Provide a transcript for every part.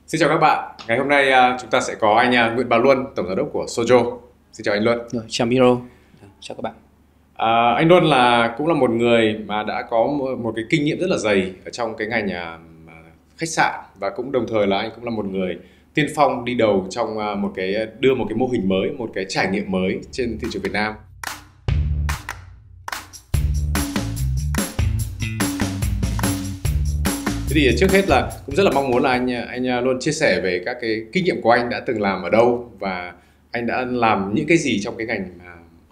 Xin chào các bạn. Ngày hôm nay chúng ta sẽ có anh Nguyễn Bá Luân, tổng giám đốc của Sojo. Xin chào anh Luân. Rồi, chào Miro, chào các bạn. Anh Luân cũng là một người mà đã có một cái kinh nghiệm rất là dày ở trong cái ngành khách sạn, và cũng đồng thời là anh cũng là một người tiên phong đi đầu trong đưa một cái mô hình mới, một cái trải nghiệm mới trên thị trường Việt Nam. Thế thì trước hết là cũng rất là mong muốn là anh luôn chia sẻ về các cái kinh nghiệm của anh đã từng làm ở đâu và anh đã làm những cái gì trong cái ngành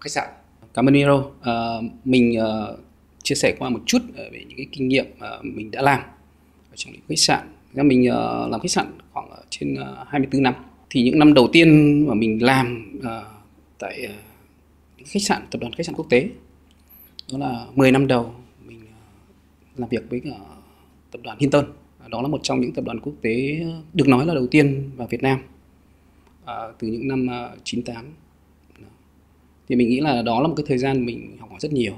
khách sạn. Cảm ơn Miro. Mình chia sẻ qua một chút về những cái kinh nghiệm mình đã làm ở trong lĩnh vực khách sạn. Mình làm khách sạn khoảng trên 24 năm. Thì những năm đầu tiên mà mình làm tại những khách sạn, tập đoàn khách sạn quốc tế, đó là 10 năm đầu mình làm việc với tập đoàn Hilton. Đó là một trong những tập đoàn quốc tế được nói là đầu tiên vào Việt Nam từ những năm 98. Thì mình nghĩ là đó là một cái thời gian mình học hỏi rất nhiều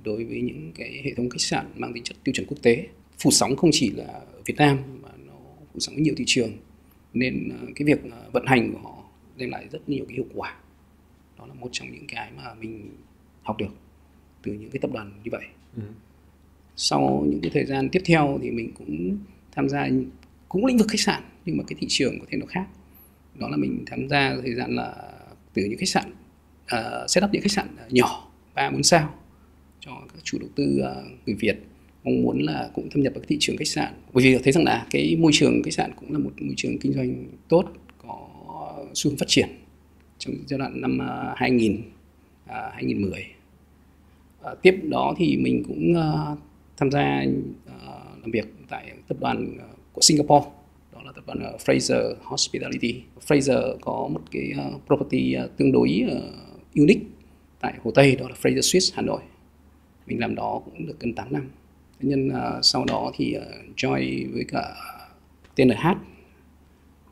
đối với những cái hệ thống khách sạn mang tính chất tiêu chuẩn quốc tế, phủ sóng không chỉ là ở Việt Nam mà nó phủ sóng ở nhiều thị trường, nên cái việc vận hành của họ đem lại rất nhiều cái hiệu quả. Đó là một trong những cái mà mình học được từ những cái tập đoàn như vậy. Sau những cái thời gian tiếp theo thì mình cũng tham gia cũng lĩnh vực khách sạn, nhưng mà cái thị trường có thể nó khác. Đó là mình tham gia thời gian là từ những khách sạn set up những khách sạn nhỏ 3-4 sao cho các chủ đầu tư người Việt mong muốn là cũng thâm nhập vào cái thị trường khách sạn, bởi vì thấy rằng là cái môi trường khách sạn cũng là một môi trường kinh doanh tốt, có xu hướng phát triển trong giai đoạn năm 2000 2010. Tiếp đó thì mình cũng tham gia làm việc tại tập đoàn của Singapore, đó là tập đoàn Fraser Hospitality. Fraser có một cái property tương đối unique tại Hồ Tây, đó là Fraser Suites Hà Nội. Mình làm đó cũng được gần 8 năm. Nhân sau đó thì join với cả TNH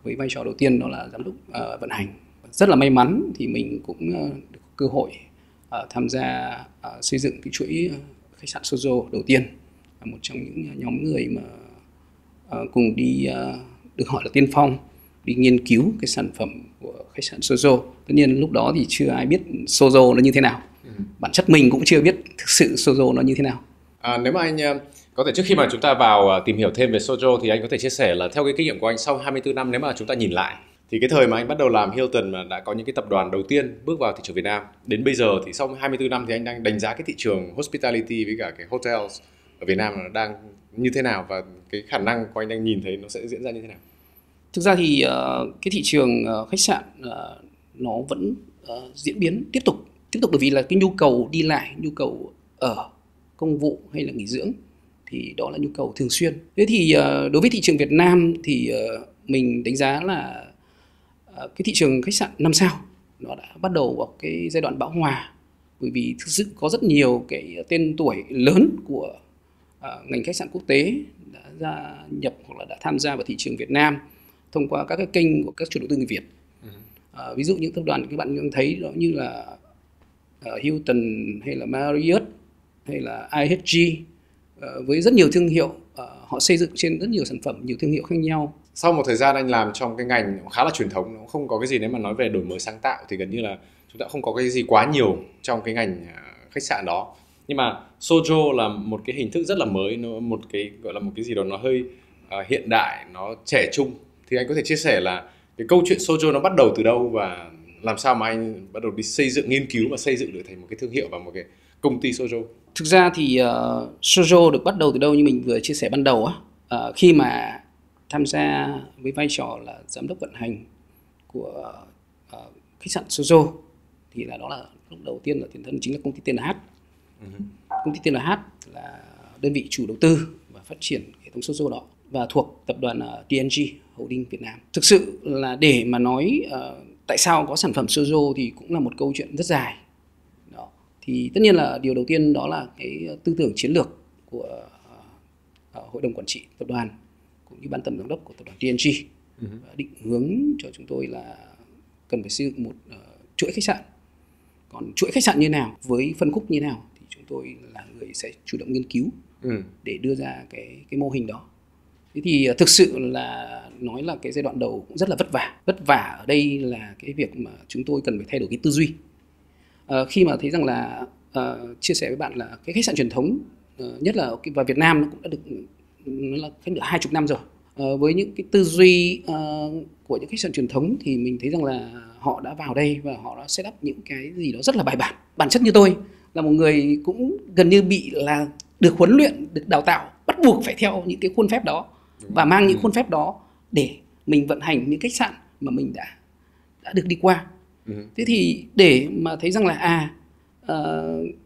với vai trò đầu tiên đó là giám đốc vận hành. Rất là may mắn thì mình cũng được cơ hội tham gia xây dựng cái chuỗi khách sạn Sojo đầu tiên, một trong những nhóm người mà cùng đi được gọi là tiên phong đi nghiên cứu cái sản phẩm của khách sạn Sojo. Tất nhiên lúc đó thì chưa ai biết Sojo nó như thế nào, bản chất mình cũng chưa biết thực sự Sojo nó như thế nào. Nếu mà anh có thể, trước khi mà chúng ta vào tìm hiểu thêm về Sojo, thì anh có thể chia sẻ là theo cái kinh nghiệm của anh sau 24 năm, nếu mà chúng ta nhìn lại thì cái thời mà anh bắt đầu làm Hilton mà đã có những cái tập đoàn đầu tiên bước vào thị trường Việt Nam đến bây giờ, thì sau 24 năm thì anh đang đánh giá cái thị trường hospitality với cả cái hotels ở Việt Nam nó đang như thế nào, và cái khả năng của anh đang nhìn thấy nó sẽ diễn ra như thế nào? Thực ra thì cái thị trường khách sạn nó vẫn diễn biến tiếp tục bởi vì là cái nhu cầu đi lại, nhu cầu ở công vụ hay là nghỉ dưỡng thì đó là nhu cầu thường xuyên. Thế thì đối với thị trường Việt Nam thì mình đánh giá là cái thị trường khách sạn 5 sao nó đã bắt đầu vào cái giai đoạn bão hòa, bởi vì thực sự có rất nhiều cái tên tuổi lớn của ngành khách sạn quốc tế đã gia nhập hoặc là đã tham gia vào thị trường Việt Nam thông qua các cái kênh của các chủ đầu tư người Việt. Ví dụ những tập đoàn các bạn thấy đó như là Hilton hay là Marriott hay là IHG, với rất nhiều thương hiệu, họ xây dựng trên rất nhiều sản phẩm, nhiều thương hiệu khác nhau. Sau một thời gian anh làm trong cái ngành khá là truyền thống, nó không có cái gì, nếu mà nói về đổi mới sáng tạo thì gần như là chúng ta không có cái gì quá nhiều trong cái ngành khách sạn đó. Nhưng mà Sojo là một cái hình thức rất là mới, nó một cái gọi là một cái gì đó nó hơi hiện đại, nó trẻ trung. Thì anh có thể chia sẻ là cái câu chuyện Sojo nó bắt đầu từ đâu, và làm sao mà anh bắt đầu đi xây dựng, nghiên cứu và xây dựng được thành một cái thương hiệu và một cái công ty Sojo? Thực ra thì Sojo được bắt đầu từ đâu như mình vừa chia sẻ ban đầu khi mà tham gia với vai trò là giám đốc vận hành của khách sạn Sojo, thì đó là lúc đầu tiên là tiền thân chính là công ty TNH. Công ty TNH là đơn vị chủ đầu tư và phát triển hệ thống Sojo đó và thuộc tập đoàn TNG Holding Việt Nam. Thực sự là để mà nói tại sao có sản phẩm Sojo thì cũng là một câu chuyện rất dài. Đó. Thì tất nhiên là điều đầu tiên đó là cái tư tưởng chiến lược của hội đồng quản trị tập đoàn cũng như ban tổng giám đốc của tập đoàn TNG định hướng cho chúng tôi là cần phải xây dựng một chuỗi khách sạn. Còn chuỗi khách sạn như nào, với phân khúc như nào thì chúng tôi là người sẽ chủ động nghiên cứu để đưa ra cái mô hình đó. Thế thì thực sự là nói là cái giai đoạn đầu cũng rất là vất vả. Vất vả ở đây là cái việc mà chúng tôi cần phải thay đổi cái tư duy. Khi mà thấy rằng là chia sẻ với bạn là cái khách sạn truyền thống, nhất là vào Việt Nam, nó cũng đã được cách được 20 năm rồi. Với những cái tư duy của những khách sạn truyền thống thì mình thấy rằng là họ đã vào đây và họ đã set up những cái gì đó rất là bài bản. Bản chất như tôi là một người cũng gần như bị là được huấn luyện, được đào tạo, bắt buộc phải theo những cái khuôn phép đó và mang những khuôn phép đó để mình vận hành những khách sạn mà mình đã được đi qua. Thế thì để mà thấy rằng là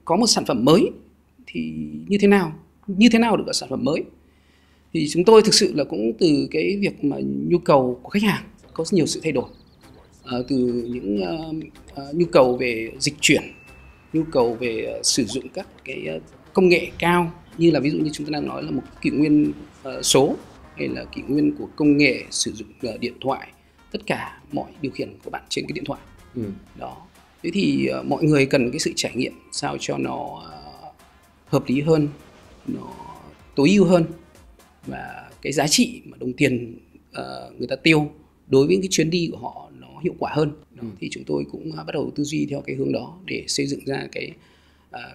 có một sản phẩm mới thì như thế nào được gọi sản phẩm mới, thì chúng tôi thực sự là cũng từ cái việc mà nhu cầu của khách hàng có nhiều sự thay đổi, từ những nhu cầu về dịch chuyển, nhu cầu về sử dụng các cái công nghệ cao, như là ví dụ như chúng ta đang nói là một kỷ nguyên số, hay là kỷ nguyên của công nghệ sử dụng điện thoại, tất cả mọi điều khiển của bạn trên cái điện thoại. Đó. Thế thì mọi người cần cái sự trải nghiệm sao cho nó hợp lý hơn, nó tối ưu hơn, và cái giá trị mà đồng tiền người ta tiêu đối với cái chuyến đi của họ nó hiệu quả hơn. Thì chúng tôi cũng bắt đầu tư duy theo cái hướng đó để xây dựng ra cái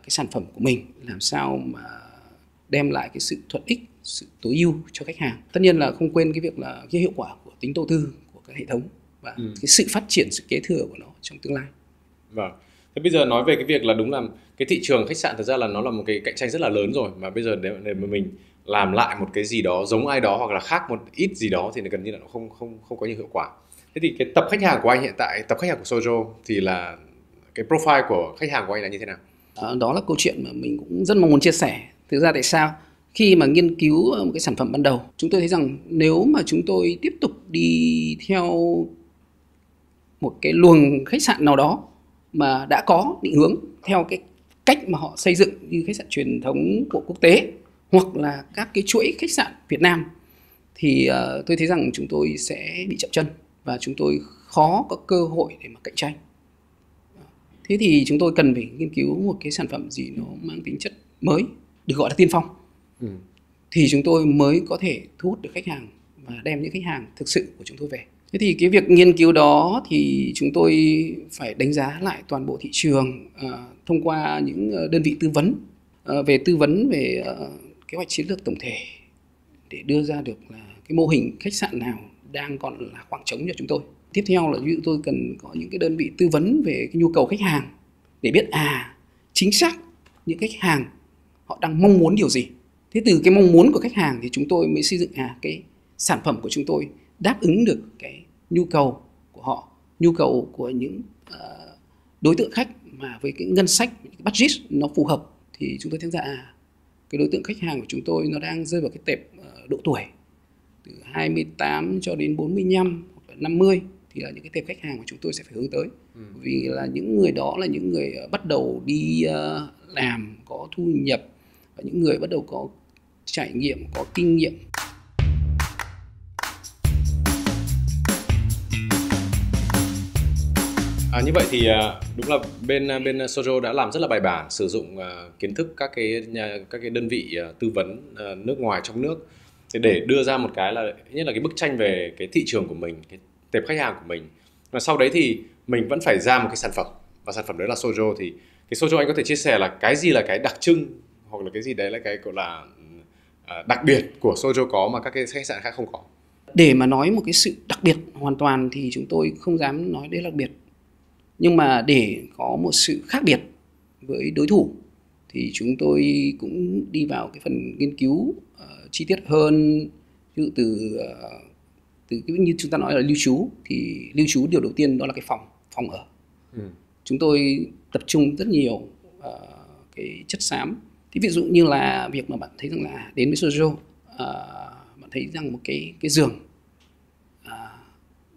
sản phẩm của mình làm sao mà đem lại cái sự thuận ích, sự tối ưu cho khách hàng. Tất nhiên là không quên cái việc là cái hiệu quả của tính đầu tư của các hệ thống và cái sự phát triển, sự kế thừa của nó trong tương lai. Vâng. Thế bây giờ nói về cái việc là đúng là cái thị trường khách sạn thật ra là nó là một cái cạnh tranh rất là lớn rồi, mà bây giờ để mà mình làm lại một cái gì đó giống ai đó hoặc là khác một ít gì đó thì gần như là nó không có nhiều hiệu quả. Thế thì cái tập khách hàng của anh hiện tại, tập khách hàng của Sojo thì là cái profile của khách hàng của anh là như thế nào? Đó là câu chuyện mà mình cũng rất mong muốn chia sẻ. Thực ra tại sao? Khi mà nghiên cứu một cái sản phẩm ban đầu, chúng tôi thấy rằng nếu mà chúng tôi tiếp tục đi theo một cái luồng khách sạn nào đó mà đã có định hướng theo cái cách mà họ xây dựng như khách sạn truyền thống của quốc tế hoặc là các cái chuỗi khách sạn Việt Nam, thì tôi thấy rằng chúng tôi sẽ bị chậm chân và chúng tôi khó có cơ hội để mà cạnh tranh. Thế thì chúng tôi cần phải nghiên cứu một cái sản phẩm gì nó mang tính chất mới, được gọi là tiên phong, thì chúng tôi mới có thể thu hút được khách hàng và đem những khách hàng thực sự của chúng tôi về. Thế thì cái việc nghiên cứu đó thì chúng tôi phải đánh giá lại toàn bộ thị trường thông qua những đơn vị tư vấn về kế hoạch chiến lược tổng thể để đưa ra được là cái mô hình khách sạn nào đang còn là khoảng trống cho chúng tôi. Tiếp theo là ví dụ tôi cần có những cái đơn vị tư vấn về cái nhu cầu khách hàng để biết chính xác những khách hàng họ đang mong muốn điều gì. Thế từ cái mong muốn của khách hàng thì chúng tôi mới xây dựng cái sản phẩm của chúng tôi đáp ứng được cái nhu cầu của họ, nhu cầu của những đối tượng khách mà với cái ngân sách, cái budget nó phù hợp, thì chúng tôi thấy ra cái đối tượng khách hàng của chúng tôi nó đang rơi vào cái tệp độ tuổi từ 28 cho đến 45 hoặc là 50 thì là những cái tệp khách hàng mà chúng tôi sẽ phải hướng tới. Vì là những người đó là những người bắt đầu đi làm, có thu nhập, và những người bắt đầu có trải nghiệm, có kinh nghiệm. Như vậy thì đúng là bên Sojo đã làm rất là bài bản, sử dụng kiến thức các cái đơn vị tư vấn nước ngoài trong nước để đưa ra một cái là nhất là cái bức tranh về cái thị trường của mình, cái tệp khách hàng của mình, và sau đấy thì mình vẫn phải ra một cái sản phẩm, và sản phẩm đấy là Sojo. Thì cái Sojo anh có thể chia sẻ là cái gì là cái đặc trưng hoặc là cái gì đấy là cái gọi là đặc biệt của Sojo có mà các cái khách sạn khác không có? Để mà nói một cái sự đặc biệt hoàn toàn thì chúng tôi không dám nói đấy là đặc biệt. Nhưng mà để có một sự khác biệt với đối thủ thì chúng tôi cũng đi vào cái phần nghiên cứu chi tiết hơn. Ví dụ từ như chúng ta nói là lưu trú, thì lưu trú điều đầu tiên đó là cái phòng ở. Chúng tôi tập trung rất nhiều cái chất xám. Thì ví dụ như là việc mà bạn thấy rằng là đến với Sojo, bạn thấy rằng một cái giường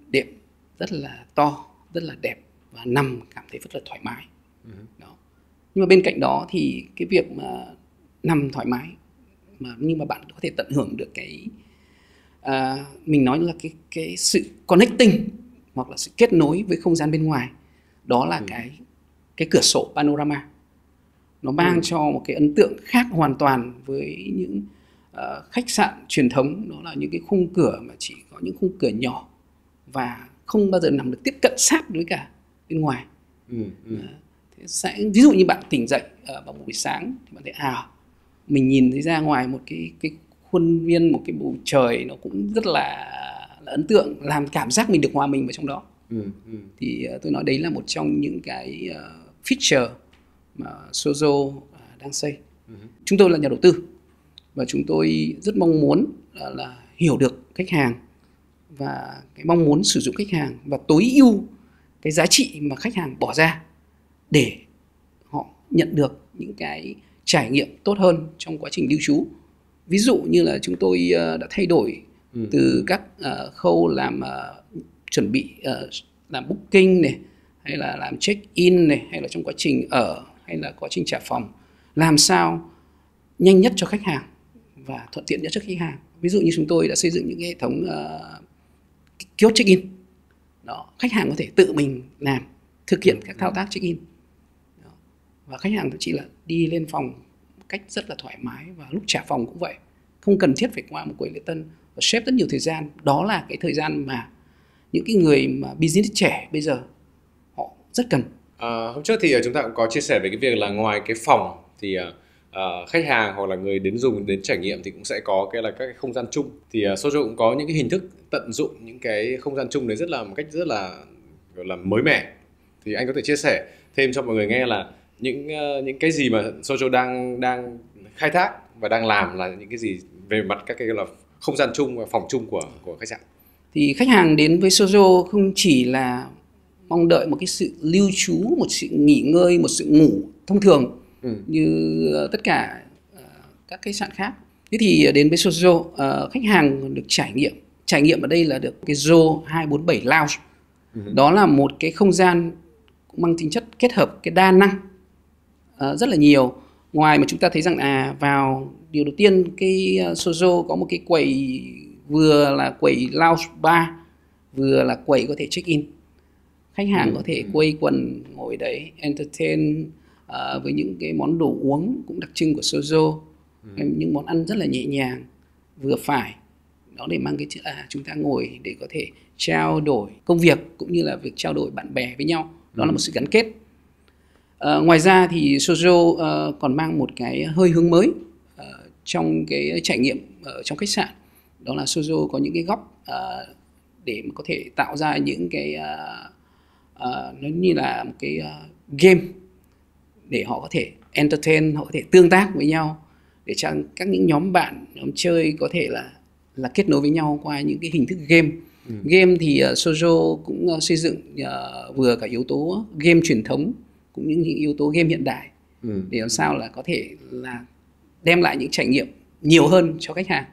đệm rất là to, rất là đẹp và nằm cảm thấy rất là thoải mái. Đó. Nhưng mà bên cạnh đó thì cái việc mà nằm thoải mái nhưng mà bạn có thể tận hưởng được cái mình nói là cái sự connecting hoặc là sự kết nối với không gian bên ngoài, đó là cái cửa sổ panorama. Nó mang cho một cái ấn tượng khác hoàn toàn với những Khách sạn truyền thống đó là những cái khung cửa mà chỉ có những khung cửa nhỏ và không bao giờ nằm được tiếp cận sát với cả bên ngoài. Ví dụ như bạn tỉnh dậy vào một buổi sáng thì bạn thấy mình nhìn thấy ra ngoài một cái khuôn viên, một cái bầu trời nó cũng rất là ấn tượng, làm cảm giác mình được hòa mình vào trong đó. Thì tôi nói đấy là một trong những cái feature mà Sojo đang xây. Chúng tôi là nhà đầu tư và chúng tôi rất mong muốn là hiểu được khách hàng và cái mong muốn sử dụng khách hàng và tối ưu cái giá trị mà khách hàng bỏ ra để họ nhận được những cái trải nghiệm tốt hơn trong quá trình lưu trú. Ví dụ như là chúng tôi đã thay đổi từ các khâu làm chuẩn bị làm booking này, hay là làm check-in này, hay là trong quá trình ở, hay là quá trình trả phòng, làm sao nhanh nhất cho khách hàng và thuận tiện nhất cho khách hàng. Ví dụ như chúng tôi đã xây dựng những hệ thống kiosk check-in. Đó, khách hàng có thể tự mình làm, thực hiện các thao tác check-in. Đó. Và khách hàng chỉ là đi lên phòng một cách rất là thoải mái, và lúc trả phòng cũng vậy. Không cần thiết phải qua một quầy lễ tân và xếp rất nhiều thời gian. Đó là cái thời gian mà những cái người mà business trẻ bây giờ họ rất cần. Hôm trước thì chúng ta cũng có chia sẻ về cái việc là ngoài cái phòng thì khách hàng hoặc là người đến dùng, đến trải nghiệm thì cũng sẽ có các cái không gian chung. Thì Sojo cũng có những cái hình thức tận dụng những cái không gian chung đấy một cách rất là gọi là mới mẻ. Thì anh có thể chia sẻ thêm cho mọi người nghe là những cái gì mà Sojo đang khai thác và đang làm là những cái gì về mặt các cái là không gian chung và phòng chung của khách sạn. Thì khách hàng đến với Sojo không chỉ là mong đợi một cái sự lưu trú, một sự nghỉ ngơi, một sự ngủ thông thường như tất cả các khách sạn khác. Thế thì đến với Sojo, khách hàng được trải nghiệm. Trải nghiệm ở đây là được cái Zo 247 Lounge. Đó là một cái không gian mang tính chất kết hợp cái đa năng rất là nhiều. Ngoài mà chúng ta thấy rằng vào điều đầu tiên cái Sojo có một cái quầy, vừa là quầy lounge bar, vừa là quầy có thể check-in. Khách hàng có thể quây quần ngồi đấy entertain với những cái món đồ uống cũng đặc trưng của Sojo, những món ăn rất là nhẹ nhàng vừa phải, đó để mang cái chữ chúng ta ngồi để có thể trao đổi công việc cũng như là việc trao đổi bạn bè với nhau. Đó là một sự gắn kết. Ngoài ra thì Sojo còn mang một cái hơi hướng mới trong cái trải nghiệm ở trong khách sạn. Đó là Sojo có những cái góc để mà có thể tạo ra những cái nó như là một cái game để họ có thể entertain, họ có thể tương tác với nhau, để cho các những nhóm bạn, nhóm chơi có thể là kết nối với nhau qua những cái hình thức game. Game thì Sojo cũng xây dựng vừa cả yếu tố game truyền thống cũng như những yếu tố game hiện đại để làm sao là có thể là đem lại những trải nghiệm nhiều hơn cho khách hàng.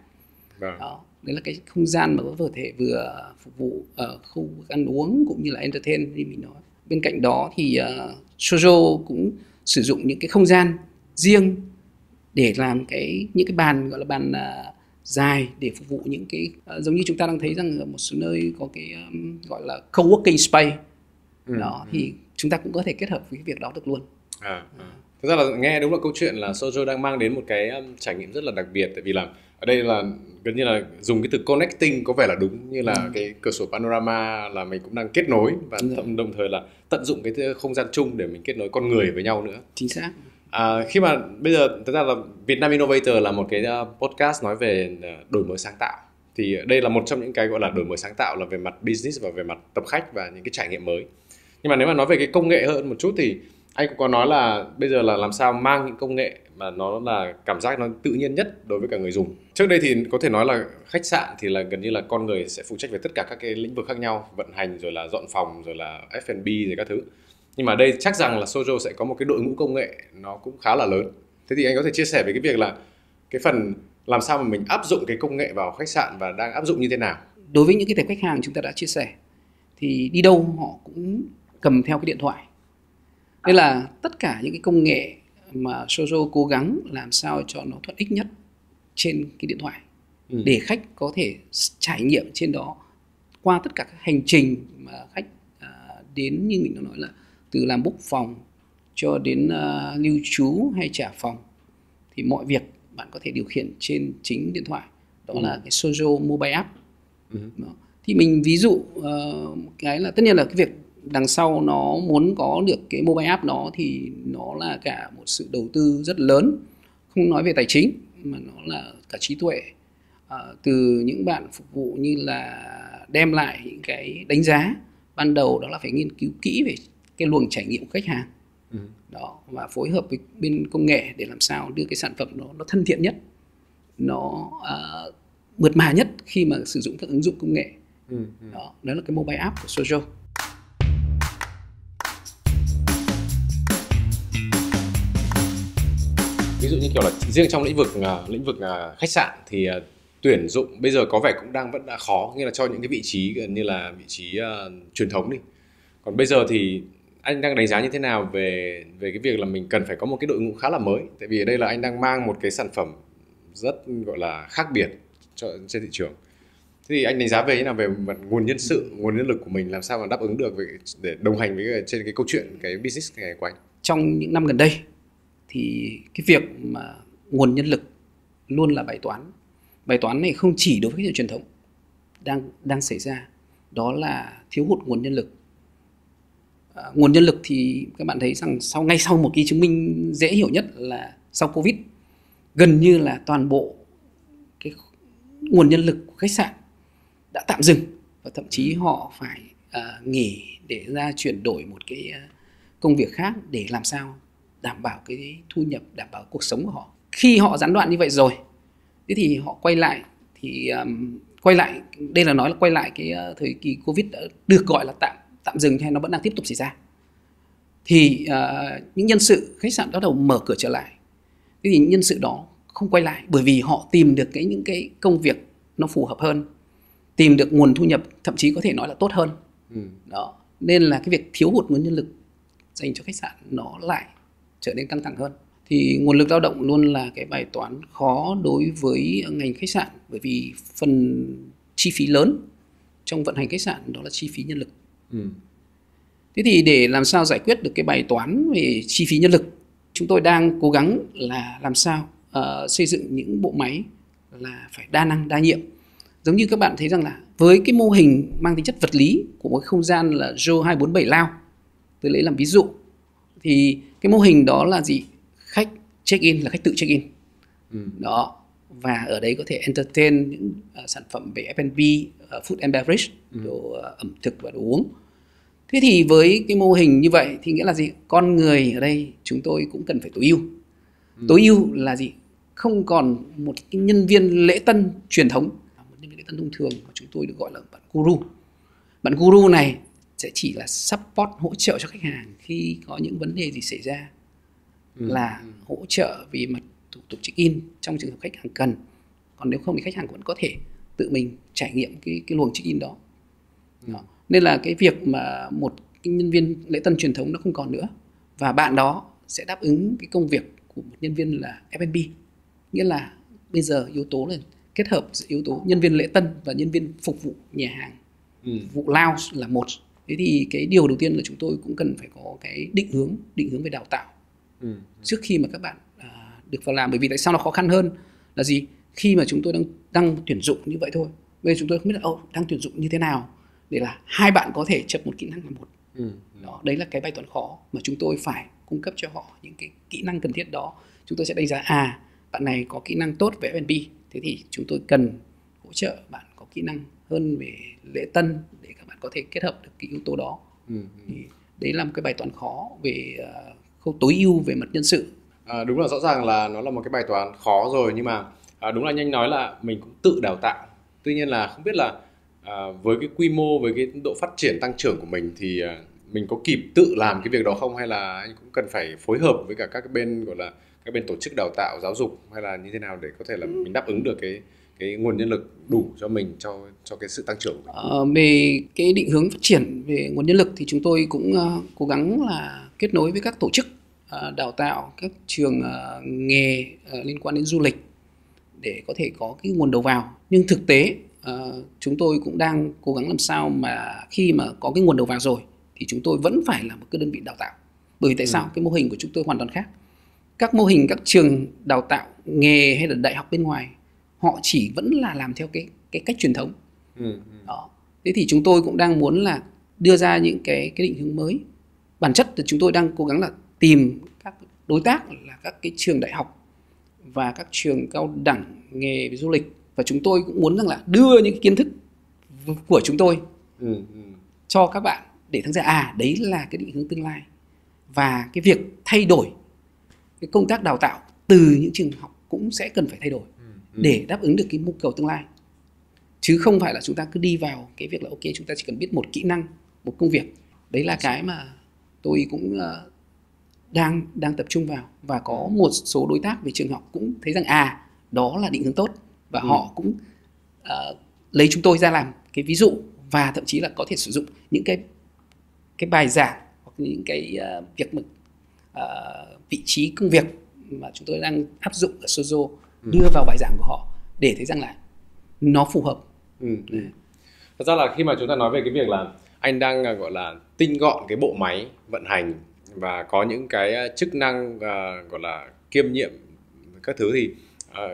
Đó, đấy là cái không gian mà có thể vừa phục vụ khu ăn uống cũng như là entertain như mình nói. Bên cạnh đó thì Sojo cũng sử dụng những cái không gian riêng để làm những cái bàn gọi là bàn dài để phục vụ những cái giống như chúng ta đang thấy rằng ở một số nơi có cái gọi là co-working space. Đó thì chúng ta cũng có thể kết hợp với cái việc đó được luôn. Thực ra là nghe đúng là câu chuyện là Sojo đang mang đến một cái trải nghiệm rất là đặc biệt, tại vì là ở đây là gần như là dùng cái từ connecting có vẻ là đúng, như là cái cửa sổ panorama là mình cũng đang kết nối và đồng thời là tận dụng cái không gian chung để mình kết nối con người với nhau nữa. Chính xác. Khi mà bây giờ thực ra là Vietnam Innovator là một cái podcast nói về đổi mới sáng tạo, thì đây là một trong những cái gọi là đổi mới sáng tạo là về mặt business và về mặt tập khách và những cái trải nghiệm mới. Nhưng mà nếu mà nói về cái công nghệ hơn một chút thì anh cũng có nói là bây giờ là làm sao mang những công nghệ mà nó là cảm giác nó tự nhiên nhất đối với cả người dùng. Trước đây thì có thể nói là khách sạn thì là gần như là con người sẽ phụ trách về tất cả các cái lĩnh vực khác nhau, vận hành rồi là dọn phòng rồi là F&B rồi các thứ. Nhưng mà đây chắc rằng là Sojo sẽ có một cái đội ngũ công nghệ nó cũng khá là lớn. Thế thì anh có thể chia sẻ về cái việc là cái phần làm sao mà mình áp dụng cái công nghệ vào khách sạn và đang áp dụng như thế nào? Đối với những cái tệp khách hàng chúng ta đã chia sẻ thì đi đâu họ cũng cầm theo cái điện thoại. Nên là tất cả những cái công nghệ mà Sojo cố gắng làm sao cho nó thuận ích nhất trên cái điện thoại để khách có thể trải nghiệm trên đó qua tất cả các hành trình mà khách đến, như mình đã nói là từ làm book phòng cho đến lưu trú hay trả phòng, thì mọi việc bạn có thể điều khiển trên chính điện thoại, đó là cái Sojo mobile app. Đó. Thì mình ví dụ cái là tất nhiên là cái việc đằng sau nó muốn có được cái mobile app đó thì nó là cả một sự đầu tư rất lớn, không nói về tài chính mà nó là cả trí tuệ, từ những bạn phục vụ như là đem lại những cái đánh giá ban đầu, đó là phải nghiên cứu kỹ về cái luồng trải nghiệm của khách hàng. Đó, và phối hợp với bên công nghệ để làm sao đưa cái sản phẩm nó thân thiện nhất, nó mượt mà nhất khi mà sử dụng các ứng dụng công nghệ. Đó là cái mobile app của Sojo. Ví dụ như kiểu là riêng trong lĩnh vực khách sạn thì tuyển dụng bây giờ có vẻ cũng vẫn đã khó, như là cho những cái vị trí gần như là vị trí truyền thống đi. Còn bây giờ thì anh đang đánh giá như thế nào về cái việc là mình cần phải có một cái đội ngũ khá là mới, tại vì ở đây là anh đang mang một cái sản phẩm rất gọi là khác biệt trên thị trường. Thế thì anh đánh giá về như nào về mặt nguồn nhân sự, nguồn nhân lực của mình làm sao mà đáp ứng được để đồng hành với trên cái câu chuyện cái business này của anh? Trong những năm gần đây thì cái việc mà nguồn nhân lực luôn là bài toán. Bài toán này không chỉ đối với thị trường truyền thống đang xảy ra, đó là thiếu hụt nguồn nhân lực. Nguồn nhân lực thì các bạn thấy rằng ngay sau một cái chứng minh dễ hiểu nhất là sau Covid, gần như là toàn bộ cái nguồn nhân lực của khách sạn đã tạm dừng, và thậm chí họ phải nghỉ để ra chuyển đổi một cái công việc khác để làm sao đảm bảo cái thu nhập, đảm bảo cuộc sống của họ. Khi họ gián đoạn như vậy rồi, thế thì họ quay lại đây là nói là quay lại cái thời kỳ Covid đã được gọi là tạm dừng hay nó vẫn đang tiếp tục xảy ra, thì những nhân sự khách sạn bắt đầu mở cửa trở lại. Thế thì những nhân sự đó không quay lại bởi vì họ tìm được những cái công việc nó phù hợp hơn, tìm được nguồn thu nhập thậm chí có thể nói là tốt hơn. Đó, nên là cái việc thiếu hụt nguồn nhân lực dành cho khách sạn nó lại trở nên căng thẳng hơn. Thì nguồn lực lao động luôn là cái bài toán khó đối với ngành khách sạn, bởi vì phần chi phí lớn trong vận hành khách sạn đó là chi phí nhân lực. Thế thì để làm sao giải quyết được cái bài toán về chi phí nhân lực, chúng tôi đang cố gắng là làm sao xây dựng những bộ máy là phải đa năng đa nhiệm. Giống như các bạn thấy rằng là với cái mô hình mang tính chất vật lý của một không gian là Jo 247 Lounge, tôi lấy làm ví dụ, thì cái mô hình đó là gì? Khách check-in là khách tự check-in. Đó, và ở đấy có thể entertain những sản phẩm về F&B, food and beverage, đồ ẩm thực và đồ uống. Thế thì với cái mô hình như vậy thì nghĩa là gì? Con người ở đây chúng tôi cũng cần phải tối ưu. Tối ưu là gì? Không còn một cái nhân viên lễ tân truyền thống, một nhân viên lễ tân thông thường mà chúng tôi được gọi là bạn guru. Bạn guru này sẽ chỉ là support, hỗ trợ cho khách hàng khi có những vấn đề gì xảy ra, là hỗ trợ vì mặt thủ tục check-in trong trường hợp khách hàng cần. Còn nếu không thì khách hàng vẫn có thể tự mình trải nghiệm cái luồng check-in đó. Nên là cái việc mà một cái nhân viên lễ tân truyền thống nó không còn nữa, và bạn đó sẽ đáp ứng cái công việc của một nhân viên là F&B. Nghĩa là bây giờ yếu tố là kết hợp giữa yếu tố nhân viên lễ tân và nhân viên phục vụ nhà hàng, phục vụ lounge là một. Thế thì cái điều đầu tiên là chúng tôi cũng cần phải có cái định hướng về đào tạo trước khi mà các bạn được vào làm. Bởi vì tại sao nó khó khăn hơn là gì? Khi mà chúng tôi đang tuyển dụng như vậy thôi, bây giờ chúng tôi không biết là đang tuyển dụng như thế nào để là hai bạn có thể chấp một kỹ năng là một. Đó, đấy là cái bài toán khó mà chúng tôi phải cung cấp cho họ những cái kỹ năng cần thiết đó. Chúng tôi sẽ đánh giá bạn này có kỹ năng tốt về F&B, thế thì chúng tôi cần hỗ trợ bạn có kỹ năng hơn về lễ tân để các bạn có thể kết hợp được cái yếu tố đó. Thì đấy là một cái bài toán khó về khâu tối ưu về mặt nhân sự. Đúng là rõ ràng là nó là một cái bài toán khó rồi, nhưng mà đúng là anh nói là mình cũng tự đào tạo. Tuy nhiên là không biết là với cái quy mô, với cái độ phát triển tăng trưởng của mình thì mình có kịp tự làm cái việc đó không, hay là anh cũng cần phải phối hợp với cả các cái bên gọi là các bên tổ chức đào tạo giáo dục, hay là như thế nào để có thể là mình đáp ứng được cái nguồn nhân lực đủ cho mình cho cái sự tăng trưởng của mình? Về cái định hướng phát triển về nguồn nhân lực thì chúng tôi cũng cố gắng là kết nối với các tổ chức đào tạo, các trường nghề liên quan đến du lịch để có thể có cái nguồn đầu vào. Nhưng thực tế chúng tôi cũng đang cố gắng làm sao mà khi mà có cái nguồn đầu vào rồi thì chúng tôi vẫn phải là một cái đơn vị đào tạo. Bởi vì tại sao? Cái mô hình của chúng tôi hoàn toàn khác. các mô hình các trường đào tạo nghề hay là đại học bên ngoài họ chỉ vẫn là làm theo cái cách truyền thống. Đó. Thế thì chúng tôi cũng đang muốn là đưa ra những cái định hướng mới. Bản chất thì chúng tôi đang cố gắng là tìm các đối tác là các cái trường đại học và các trường cao đẳng nghề về du lịch, và chúng tôi cũng muốn rằng là đưa những cái kiến thức của chúng tôi cho các bạn để thấy ra đấy là cái định hướng tương lai, và cái việc thay đổi cái công tác đào tạo từ những trường học cũng sẽ cần phải thay đổi để đáp ứng được cái nhu cầu tương lai, chứ không phải là chúng ta cứ đi vào cái việc là ok chúng ta chỉ cần biết một kỹ năng, một công việc. Đấy là cái mà tôi cũng đang tập trung vào, và có một số đối tác về trường học cũng thấy rằng đó là định hướng tốt, và họ cũng lấy chúng tôi ra làm cái ví dụ, và thậm chí là có thể sử dụng những cái bài giảng hoặc những cái việc vị trí công việc mà chúng tôi đang áp dụng ở Sojo đưa vào bài giảng của họ để thấy rằng là nó phù hợp. Thật ra là khi mà chúng ta nói về cái việc là anh đang gọi là tinh gọn cái bộ máy vận hành và có những cái chức năng gọi là kiêm nhiệm các thứ, thì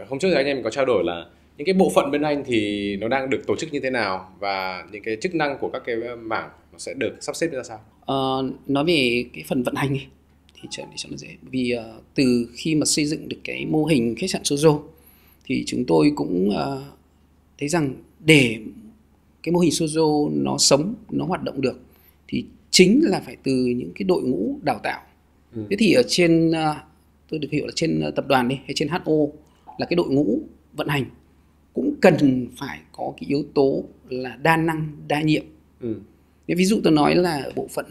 hôm trước thì anh em có trao đổi là những cái bộ phận bên anh thì nó đang được tổ chức như thế nào, và những cái chức năng của các cái mảng nó sẽ được sắp xếp ra sao? Nói về cái phần vận hành thì để cho nó dễ, vì từ khi mà xây dựng được cái mô hình khách sạn Sojo thì chúng tôi cũng thấy rằng để cái mô hình Sojo nó sống, nó hoạt động được thì chính là phải từ những cái đội ngũ đào tạo. Thế thì ở trên tôi được hiểu là trên tập đoàn hay trên HO là cái đội ngũ vận hành cũng cần phải có cái yếu tố là đa năng, đa nhiệm. Ví dụ tôi nói là bộ phận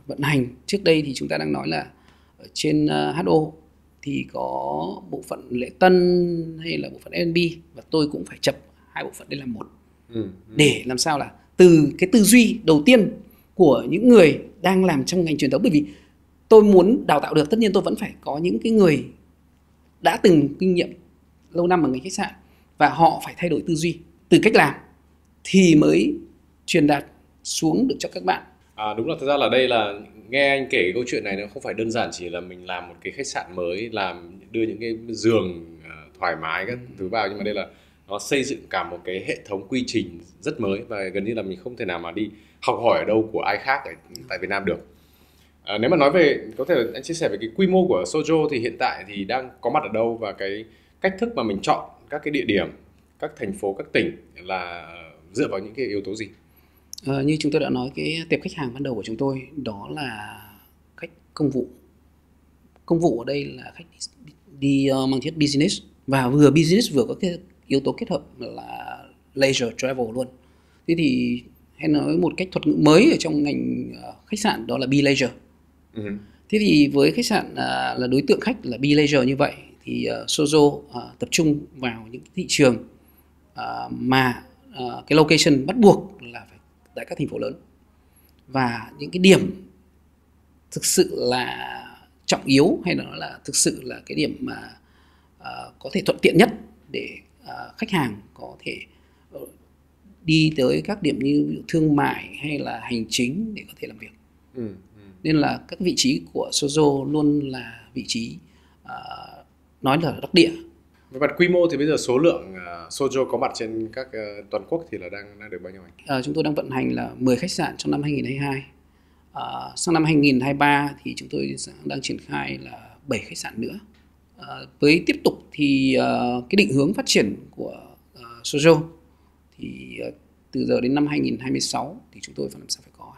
vận hành trước đây thì chúng ta đang nói là ở trên HO thì có bộ phận lễ tân hay là bộ phận F&B, và tôi cũng phải chập hai bộ phận đây là một, để làm sao là từ cái tư duy đầu tiên của những người đang làm trong ngành truyền thống, bởi vì tôi muốn đào tạo được, tất nhiên tôi vẫn phải có những cái người đã từng kinh nghiệm lâu năm ở ngành khách sạn, và họ phải thay đổi tư duy từ cách làm thì mới truyền đạt xuống được cho các bạn. Đúng là thật ra là đây là nghe anh kể cái câu chuyện này nó không phải đơn giản chỉ là mình làm một cái khách sạn mới, đưa những cái giường thoải mái các thứ vào, nhưng mà đây là nó xây dựng cả một cái hệ thống quy trình rất mới, và gần như là mình không thể nào mà đi học hỏi ở đâu của ai khác tại Việt Nam được. Nếu mà nói về, có thể anh chia sẻ về cái quy mô của Sojo thì hiện tại thì đang có mặt ở đâu, và cái cách thức mà mình chọn các cái địa điểm, các thành phố, các tỉnh là dựa vào những cái yếu tố gì? Như chúng tôi đã nói, cái tệp khách hàng ban đầu của chúng tôi đó là khách công vụ. Công vụ ở đây là khách đi mang chất business, và vừa business vừa có cái yếu tố kết hợp là leisure travel luôn. Thế thì hay nói một cách thuật ngữ mới ở trong ngành khách sạn đó là be leisure. Thế thì với khách sạn là đối tượng khách là be leisure như vậy thì Sojo tập trung vào những thị trường mà cái location bắt buộc là phải tại các thành phố lớn, và những cái điểm thực sự là trọng yếu, hay là thực sự là cái điểm mà có thể thuận tiện nhất để khách hàng có thể đi tới các điểm như thương mại hay là hành chính để có thể làm việc. Nên là các vị trí của Sojo luôn là vị trí nói là đắc địa. Về mặt quy mô thì bây giờ số lượng Sojo có mặt trên các toàn quốc thì là đang được bao nhiêu anh? Chúng tôi đang vận hành là 10 khách sạn trong năm 2022. Sang năm 2023 thì chúng tôi đang triển khai là 7 khách sạn nữa. Với tiếp tục thì cái định hướng phát triển của Sojo thì từ giờ đến năm 2026 thì chúng tôi phải có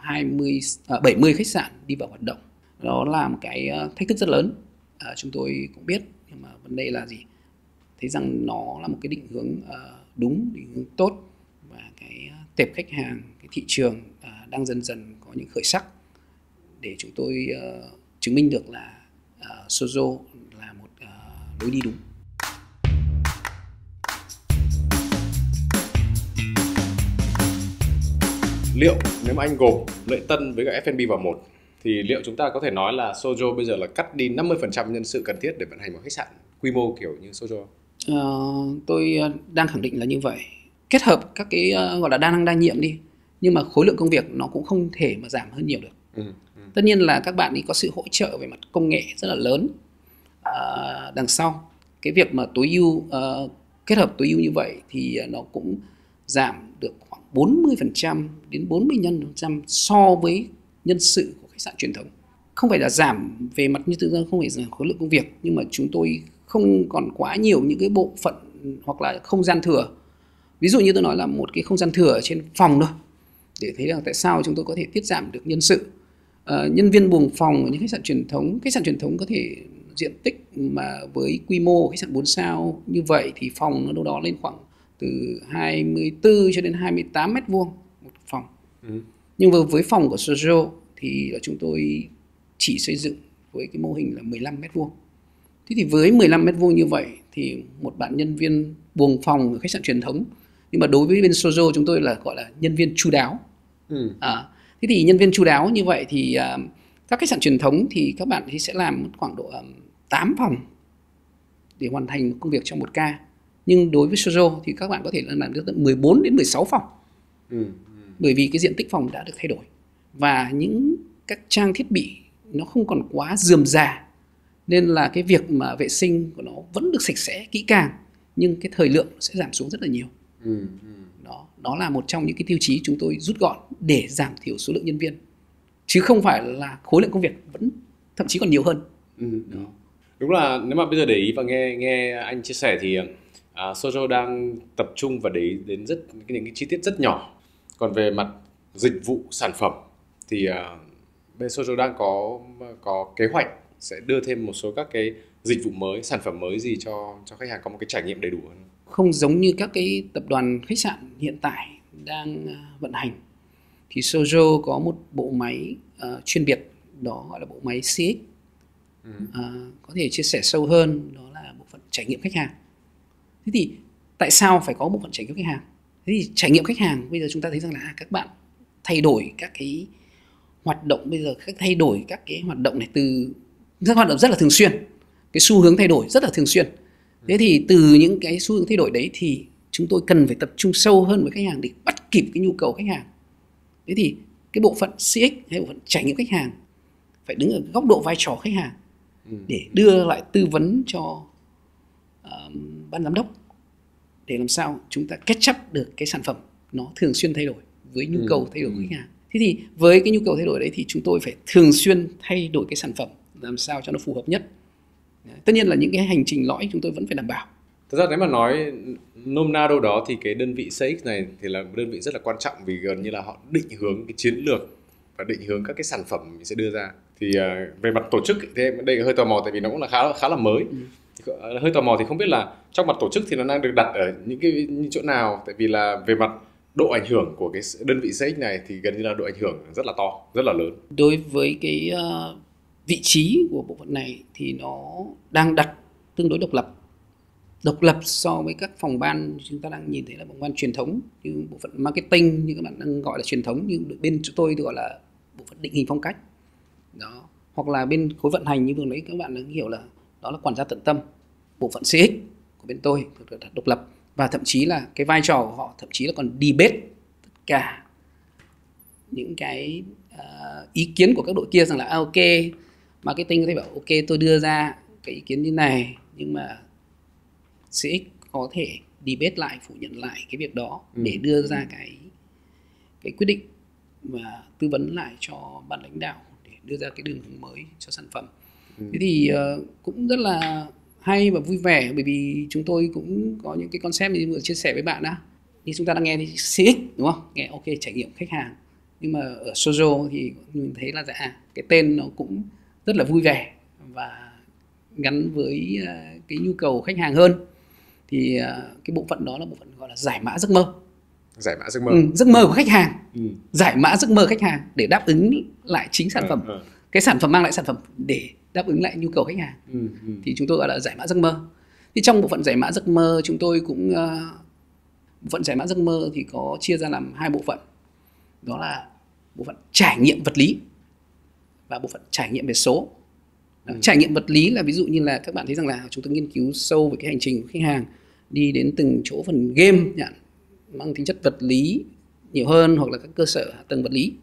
70 khách sạn đi vào hoạt động. Đó là một cái thách thức rất lớn, chúng tôi cũng biết, nhưng mà vấn đề là gì? Thấy rằng nó là một cái định hướng đúng, định hướng tốt, và cái tệp khách hàng, cái thị trường đang dần dần có những khởi sắc để chúng tôi chứng minh được là Sojo là một lối đi đúng. Liệu nếu mà anh gộp lễ tân với cả F&B vào một thì liệu chúng ta có thể nói là Sojo bây giờ là cắt đi 50% nhân sự cần thiết để vận hành một khách sạn quy mô kiểu như Sojo? Tôi đang khẳng định là như vậy. Kết hợp các cái gọi là đa năng đa nhiệm đi, nhưng mà khối lượng công việc nó cũng không thể mà giảm hơn nhiều được. Tất nhiên là các bạn ấy có sự hỗ trợ về mặt công nghệ rất là lớn đằng sau. Cái việc mà tối ưu kết hợp tối ưu như vậy thì nó cũng giảm được khoảng 40% đến 45% so với nhân sự của khách sạn truyền thống. Không phải là giảm về mặt như thực ra không phải giảm khối lượng công việc, nhưng mà chúng tôi không còn quá nhiều những cái bộ phận hoặc là không gian thừa. Ví dụ như tôi nói là một cái không gian thừa ở trên phòng thôi, để thấy rằng tại sao chúng tôi có thể tiết giảm được nhân sự. Nhân viên buồng phòng ở những khách sạn truyền thống có thể diện tích mà với quy mô khách sạn 4 sao như vậy thì phòng nó đâu đó lên khoảng từ 24 cho đến 28 mét vuông một phòng. Nhưng với phòng của Sojo thì là chúng tôi chỉ xây dựng với cái mô hình là 15 mét vuông. Thế thì với 15 mét vuông như vậy thì một bạn nhân viên buồng phòng ở khách sạn truyền thống, nhưng mà đối với bên Sojo chúng tôi là gọi là nhân viên chu đáo. Thế thì nhân viên chu đáo như vậy thì các khách sạn truyền thống thì các bạn thì sẽ làm khoảng độ 8 phòng để hoàn thành một công việc trong một ca. Nhưng đối với Sojo thì các bạn có thể làm được tận 14 đến 16 phòng. Bởi vì cái diện tích phòng đã được thay đổi và những các trang thiết bị nó không còn quá rườm rà, nên là cái việc mà vệ sinh của nó vẫn được sạch sẽ kỹ càng, nhưng cái thời lượng sẽ giảm xuống rất là nhiều. Đó là một trong những cái tiêu chí chúng tôi rút gọn để giảm thiểu số lượng nhân viên, chứ không phải là khối lượng công việc vẫn thậm chí còn nhiều hơn. Đúng là nếu mà bây giờ để ý và nghe anh chia sẻ thì Sojo đang tập trung và để ý đến những cái chi tiết rất nhỏ. Còn về mặt dịch vụ sản phẩm thì bên Sojo đang có kế hoạch sẽ đưa thêm một số các cái dịch vụ mới, sản phẩm mới gì cho khách hàng có một cái trải nghiệm đầy đủ hơn. Không giống như các cái tập đoàn khách sạn hiện tại đang vận hành, thì Sojo có một bộ máy chuyên biệt, đó gọi là bộ máy CX. Có thể chia sẻ sâu hơn, đó là bộ phận trải nghiệm khách hàng. Thế thì tại sao phải có bộ phận trải nghiệm khách hàng? Thế thì trải nghiệm khách hàng bây giờ chúng ta thấy rằng là các bạn thay đổi các cái hoạt động, bây giờ thay đổi các cái hoạt động này từ các hoạt động rất là thường xuyên, cái xu hướng thay đổi rất là thường xuyên. Thế thì từ những cái xu hướng thay đổi đấy thì chúng tôi cần phải tập trung sâu hơn với khách hàng để bắt kịp cái nhu cầu khách hàng. Thế thì cái bộ phận CX hay bộ phận trải nghiệm khách hàng phải đứng ở góc độ vai trò khách hàng để đưa lại tư vấn cho ban giám đốc để làm sao chúng ta catch up được cái sản phẩm nó thường xuyên thay đổi với nhu cầu thay đổi của khách hàng. Thế thì với cái nhu cầu thay đổi đấy thì chúng tôi phải thường xuyên thay đổi cái sản phẩm làm sao cho nó phù hợp nhất. Tất nhiên là những cái hành trình lõi chúng tôi vẫn phải đảm bảo. Thực ra nếu mà nói nôm na đâu đó thì cái đơn vị CX này thì là một đơn vị rất là quan trọng, vì gần như là họ định hướng cái chiến lược và định hướng các cái sản phẩm mình sẽ đưa ra. Thì về mặt tổ chức thì đây hơi tò mò, tại vì nó cũng là khá là mới. Hơi tò mò thì không biết là trong mặt tổ chức thì nó đang được đặt ở những chỗ nào, tại vì là về mặt độ ảnh hưởng của cái đơn vị CX này thì gần như là độ ảnh hưởng rất là to, rất là lớn. Đối với cái vị trí của bộ phận này thì nó đang đặt tương đối độc lập so với các phòng ban chúng ta đang nhìn thấy là phòng ban truyền thống, như bộ phận marketing như các bạn đang gọi là truyền thống, nhưng bên chúng tôi thì gọi là bộ phận định hình phong cách đó, hoặc là bên khối vận hành như vừa nãy các bạn đã hiểu là đó là quản gia tận tâm. Bộ phận CX của bên tôi được đặt độc lập, và thậm chí là cái vai trò của họ thậm chí là còn debate tất cả những cái ý kiến của các đội kia, rằng là ok, marketing có thể bảo ok tôi đưa ra cái ý kiến như này, nhưng mà CX có thể debate lại, phủ nhận lại cái việc đó để đưa ra cái quyết định và tư vấn lại cho ban lãnh đạo để đưa ra cái đường hướng mới cho sản phẩm. Thế thì cũng rất là hay và vui vẻ, bởi vì chúng tôi cũng có những cái concept như vừa chia sẻ với bạn đó. Như chúng ta đang nghe thì CX đúng không? Nghe ok, trải nghiệm khách hàng. Nhưng mà ở Sojo thì mình thấy là cái tên nó cũng rất là vui vẻ và gắn với cái nhu cầu khách hàng hơn. Thì cái bộ phận đó là bộ phận gọi là giải mã giấc mơ. Giải mã giấc mơ. Giấc mơ của khách hàng. Giải mã giấc mơ khách hàng để đáp ứng lại chính sản phẩm. Cái sản phẩm mang lại sản phẩm để đáp ứng lại nhu cầu khách hàng. Thì chúng tôi gọi là giải mã giấc mơ. Thì trong bộ phận giải mã giấc mơ chúng tôi cũng bộ phận giải mã giấc mơ thì có chia ra làm hai bộ phận. Đó là bộ phận trải nghiệm vật lý và bộ phận trải nghiệm về số. Trải nghiệm vật lý là ví dụ như là các bạn thấy rằng là chúng tôi nghiên cứu sâu về cái hành trình của khách hàng, đi đến từng chỗ phần game mang tính chất vật lý nhiều hơn, hoặc là các cơ sở hạ tầng vật lý.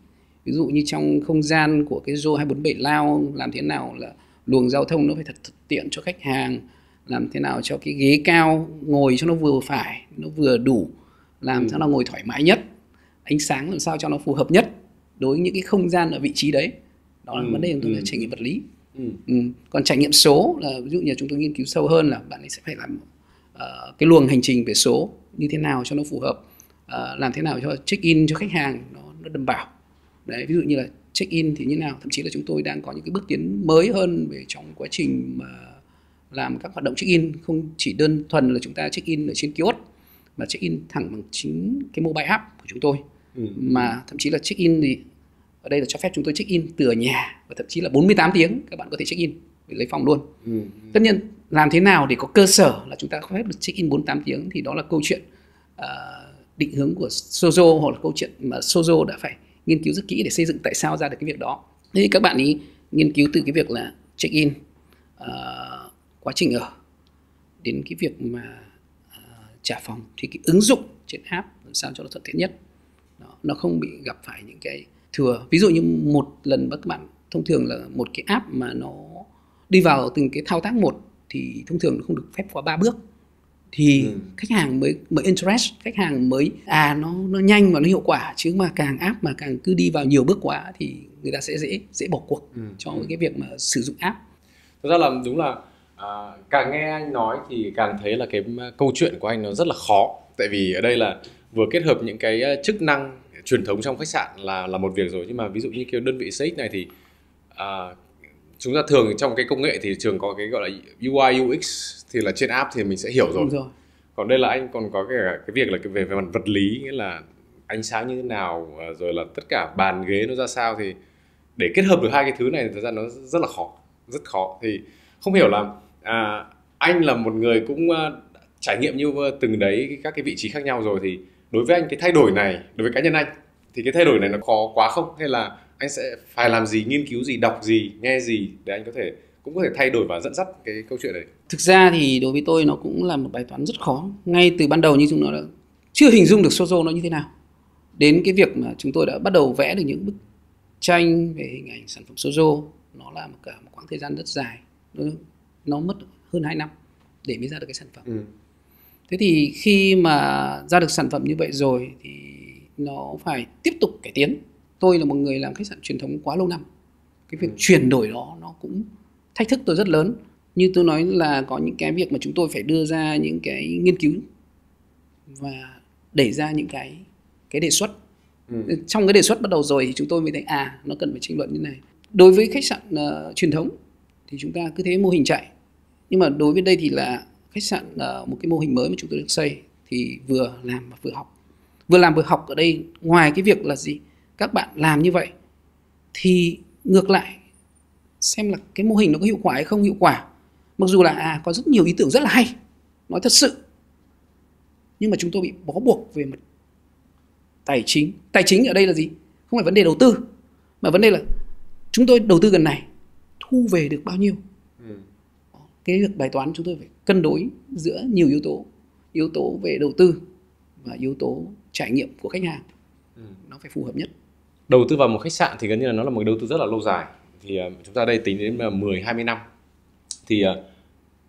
Ví dụ như trong không gian của cái Zo 247 Lao, làm thế nào là luồng giao thông nó phải thật tiện cho khách hàng, làm thế nào cho cái ghế cao ngồi cho nó vừa phải, nó vừa đủ, làm sao nào ngồi thoải mái nhất, ánh sáng làm sao cho nó phù hợp nhất đối với những cái không gian ở vị trí đấy. Đó là vấn đề của tôi là trải nghiệm vật lý. Còn trải nghiệm số là ví dụ như chúng tôi nghiên cứu sâu hơn là bạn ấy sẽ phải làm cái luồng hành trình về số như thế nào cho nó phù hợp, làm thế nào cho check-in cho khách hàng nó đảm bảo. Đấy, ví dụ như là check-in thì như nào, thậm chí là chúng tôi đang có những cái bước tiến mới hơn về trong quá trình mà làm các hoạt động check-in, không chỉ đơn thuần là chúng ta check-in ở trên kiosk mà check-in thẳng bằng chính cái mobile app của chúng tôi. Mà thậm chí là check-in thì ở đây là cho phép chúng tôi check-in từ ở nhà, và thậm chí là 48 tiếng các bạn có thể check-in để lấy phòng luôn. Tất nhiên làm thế nào để có cơ sở là chúng ta có phép được check-in 48 tiếng thì đó là câu chuyện định hướng của Sozo, hoặc là câu chuyện mà Sozo đã phải nghiên cứu rất kỹ để xây dựng tại sao ra được cái việc đó. Thế thì các bạn ý nghiên cứu từ cái việc là check-in, quá trình ở, đến cái việc mà trả phòng, thì cái ứng dụng trên app làm sao cho nó thuận tiện nhất, nó không bị gặp phải những cái thừa. Ví dụ như một lần các bạn thông thường là một cái app mà nó đi vào từng cái thao tác một thì thông thường nó không được phép qua 3 bước, thì khách hàng mới interest, khách hàng mới nó nhanh và nó hiệu quả. Chứ mà càng app mà càng cứ đi vào nhiều bước quá thì người ta sẽ dễ bỏ cuộc cho cái việc mà sử dụng app. Thực ra là đúng là càng nghe anh nói thì càng thấy là cái câu chuyện của anh nó rất là khó. Tại vì ở đây là vừa kết hợp những cái chức năng truyền thống trong khách sạn là một việc rồi, nhưng mà ví dụ như cái đơn vị CX này thì chúng ta thường trong cái công nghệ thì thường có cái gọi là UI UX, thì là trên app thì mình sẽ hiểu rồi. Còn đây là anh còn có cái việc là về mặt vật lý, nghĩa là ánh sáng như thế nào, rồi là tất cả bàn ghế nó ra sao, thì để kết hợp được hai cái thứ này thực ra nó rất là khó, rất khó. Thì không hiểu là anh là một người cũng trải nghiệm như từng đấy các cái vị trí khác nhau rồi, thì đối với anh cái thay đổi này, đối với cá nhân anh thì cái thay đổi này nó khó quá không, hay là anh sẽ phải làm gì, nghiên cứu gì, đọc gì, nghe gì để anh cũng có thể thay đổi và dẫn dắt cái câu chuyện đấy? Thực ra thì đối với tôi nó cũng là một bài toán rất khó. Ngay từ ban đầu như chúng nó đã chưa hình dung được Sozo nó như thế nào, đến cái việc mà chúng tôi đã bắt đầu vẽ được những bức tranh về hình ảnh sản phẩm Sozo, nó là một quãng thời gian rất dài, nó mất hơn 2 năm để mới ra được cái sản phẩm. Thế thì khi mà ra được sản phẩm như vậy rồi thì nó phải tiếp tục cải tiến. Tôi là một người làm khách sạn truyền thống quá lâu năm, cái việc chuyển đổi đó nó cũng thách thức tôi rất lớn. Như tôi nói là có những cái việc mà chúng tôi phải đưa ra những cái nghiên cứu và đẩy ra những cái đề xuất. Trong cái đề xuất bắt đầu rồi thì chúng tôi mới thấy nó cần phải tranh luận như này. Đối với khách sạn truyền thống thì chúng ta cứ thế mô hình chạy, nhưng mà đối với đây thì là khách sạn một cái mô hình mới mà chúng tôi được xây, thì vừa làm và vừa học. Vừa làm vừa học ở đây, ngoài cái việc là gì, các bạn làm như vậy thì ngược lại xem là cái mô hình nó có hiệu quả hay không hiệu quả. Mặc dù là có rất nhiều ý tưởng rất là hay, nói thật sự, nhưng mà chúng tôi bị bó buộc về mặt tài chính. Tài chính ở đây là gì? Không phải vấn đề đầu tư, mà vấn đề là chúng tôi đầu tư gần này, thu về được bao nhiêu. Cái việc bài toán chúng tôi phải cân đối giữa nhiều yếu tố về đầu tư và yếu tố trải nghiệm của khách hàng, nó phải phù hợp nhất. Đầu tư vào một khách sạn thì gần như là nó là một đầu tư rất là lâu dài. Thì chúng ta đây tính đến 10-20 năm. Thì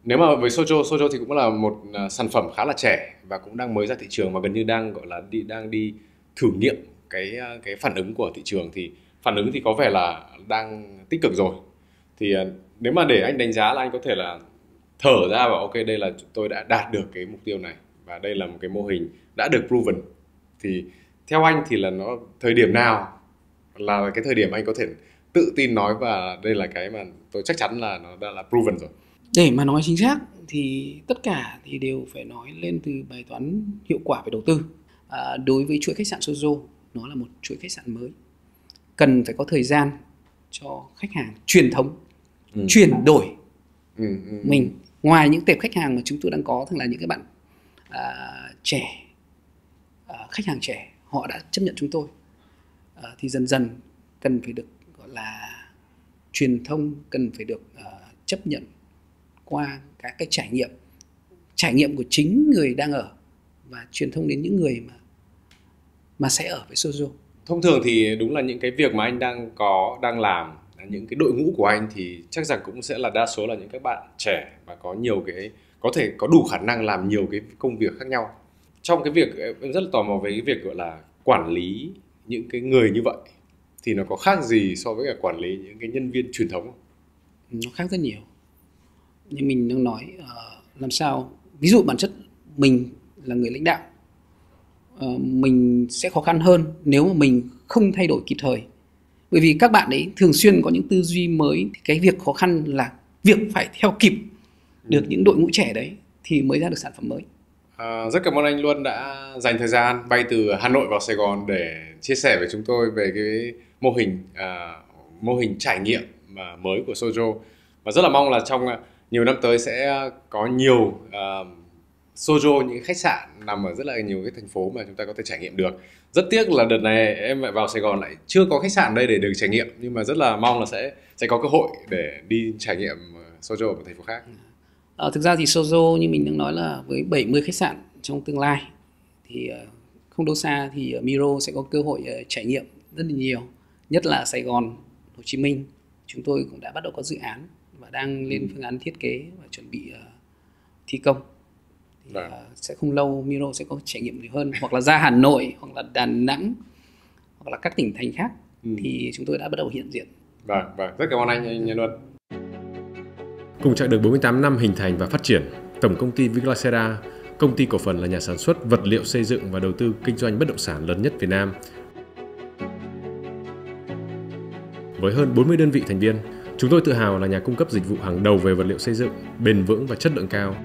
nếu mà với Sojo thì cũng là một sản phẩm khá là trẻ và cũng đang mới ra thị trường, và gần như đang gọi là đang đi thử nghiệm cái phản ứng của thị trường. Thì phản ứng thì có vẻ là đang tích cực rồi. Thì nếu mà để anh đánh giá là anh có thể là thở ra và ok, đây là tôi đã đạt được cái mục tiêu này và đây là một cái mô hình đã được proven, thì theo anh thì là nó thời điểm nào là cái thời điểm anh có thể tự tin nói và đây là cái mà tôi chắc chắn là nó đã là proven rồi? Để mà nói chính xác thì tất cả thì đều phải nói lên từ bài toán hiệu quả về đầu tư. Đối với chuỗi khách sạn Sozo, nó là một chuỗi khách sạn mới, cần phải có thời gian cho khách hàng truyền thống chuyển đổi mình. Ngoài những tệp khách hàng mà chúng tôi đang có, thường là những cái bạn trẻ, khách hàng trẻ, họ đã chấp nhận chúng tôi, thì dần dần cần phải được gọi là truyền thông, cần phải được chấp nhận qua các cái trải nghiệm của chính người đang ở và truyền thông đến những người mà sẽ ở với Sozo. Thông thường thì đúng là những cái việc mà anh đang làm, những cái đội ngũ của anh thì chắc rằng cũng sẽ là đa số là những các bạn trẻ và có nhiều cái, có thể có đủ khả năng làm nhiều cái công việc khác nhau. Trong cái việc em rất là tò mò về cái việc gọi là quản lý những cái người như vậy thì nó có khác gì so với cả quản lý những cái nhân viên truyền thống không? Nó khác rất nhiều. Như mình đang nói, làm sao, ví dụ bản chất mình là người lãnh đạo, mình sẽ khó khăn hơn nếu mà mình không thay đổi kịp thời. Bởi vì các bạn ấy thường xuyên có những tư duy mới. Cái việc khó khăn là việc phải theo kịp được những đội ngũ trẻ đấy thì mới ra được sản phẩm mới. Rất cảm ơn anh Luân đã dành thời gian bay từ Hà Nội vào Sài Gòn để chia sẻ với chúng tôi về cái mô hình trải nghiệm mới của Sojo. Và rất là mong là trong nhiều năm tới sẽ có nhiều Sojo, những khách sạn nằm ở rất là nhiều cái thành phố mà chúng ta có thể trải nghiệm được. Rất tiếc là đợt này em lại vào Sài Gòn lại chưa có khách sạn đây để được trải nghiệm, nhưng mà rất là mong là sẽ có cơ hội để đi trải nghiệm Sojo ở một thành phố khác. Thực ra thì Sojo như mình đang nói là với 70 khách sạn trong tương lai thì không đâu xa thì Miro sẽ có cơ hội trải nghiệm rất là nhiều, nhất là Sài Gòn, Hồ Chí Minh. Chúng tôi cũng đã bắt đầu có dự án và đang lên phương án thiết kế và chuẩn bị thi công. Thì, sẽ không lâu Miro sẽ có trải nghiệm nhiều hơn, hoặc là ra Hà Nội hoặc là Đà Nẵng hoặc là các tỉnh thành khác thì chúng tôi đã bắt đầu hiện diện. Vâng, rất cảm ơn anh Luân. Cùng chặng đường 48 năm hình thành và phát triển, Tổng công ty Viglacera, công ty cổ phần là nhà sản xuất vật liệu xây dựng và đầu tư kinh doanh bất động sản lớn nhất Việt Nam. Với hơn 40 đơn vị thành viên, chúng tôi tự hào là nhà cung cấp dịch vụ hàng đầu về vật liệu xây dựng, bền vững và chất lượng cao,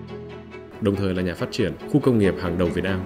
đồng thời là nhà phát triển khu công nghiệp hàng đầu Việt Nam.